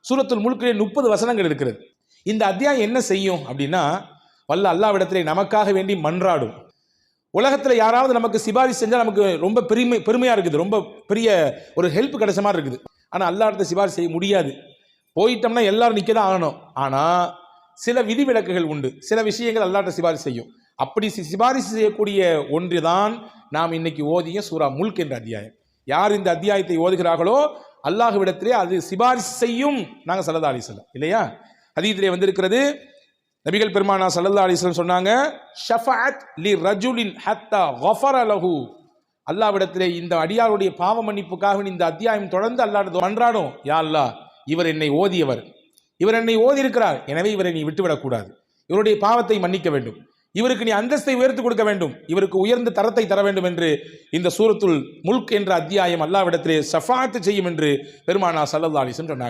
சூரத்துல் முல்கிலே 30 வசனங்கள் இருக்கிறது. இந்த அத்தியாயம் என்ன செய்யும் அப்படின்னா, வல்ல அல்லாஹ்விடத்திலே நமக்காக வேண்டி மன்றாடும். உலகத்தில் யாராவது நமக்கு சிபாரிசு செஞ்சால் நமக்கு ரொம்ப பெருமையாக இருக்குது, ரொம்ப பெரிய ஒரு ஹெல்ப் கிடைச்ச மாதிரி இருக்குது. ஆனால் அல்லாஹ்விடத்தை சிபாரிசு செய்ய முடியாது. போயிட்டோம்னா எல்லாரும் நிற்க தான் ஆகணும். ஆனால் சில விதிவிலக்குகள் உண்டு, சில விஷயங்கள் அல்லாஹ்விட்ட சிபாரிசு செய்யும். அப்படி சிபாரிசு செய்யக்கூடிய ஒன்று தான் நாம் இன்னைக்கு ஓதிய சூரா முல்க் என்ற அத்தியாயம். யார் இந்த அத்தியாயத்தை ஓதுகிறார்களோ அல்லாஹ்விடத்திலே அது சிபாரிசு செய்யும். நாங்கள் ஸல்லல்லாஹு அலைஹி வஸல்லம் இல்லையா, ஹதீஸிலே வந்திருக்கிறது, நபிகள் பெருமானா ஸல்லல்லாஹு அலைஹி வஸல்லம் சொன்னாங்க, ஷஃபஅத் லி ரஜுலின் ஹத்தா கஃபர லஹு. அல்லாஹ்விடத்திலே இந்த அடியாருடைய பாவ மன்னிப்புக்காக இந்த அத்தியாயம் தொடர்ந்து அல்லாஹ்விடம் மன்றாடும், யா அல்லாஹ், இவர் என்னை ஓதியவர், இவர் என்னை ஓதி இருக்கிறார், எனவே இவரை நீ விட்டுவிடக்கூடாது, இவருடைய பாவத்தை மன்னிக்க வேண்டும், இவருக்கு நீ அந்தஸ்தை உயர்த்தி கொடுக்க வேண்டும், இவருக்கு உயர்ந்த தரத்தை தர வேண்டும் என்று இந்த சூரத்துல் முல்க் என்ற அத்தியாயம் அல்லாஹ்விடத்திலே ஷஃபாஅத் செய்யும் என்று பெருமானா ஸல்லல்லாஹு அலைஹி வஸல்லம் சொன்னார்.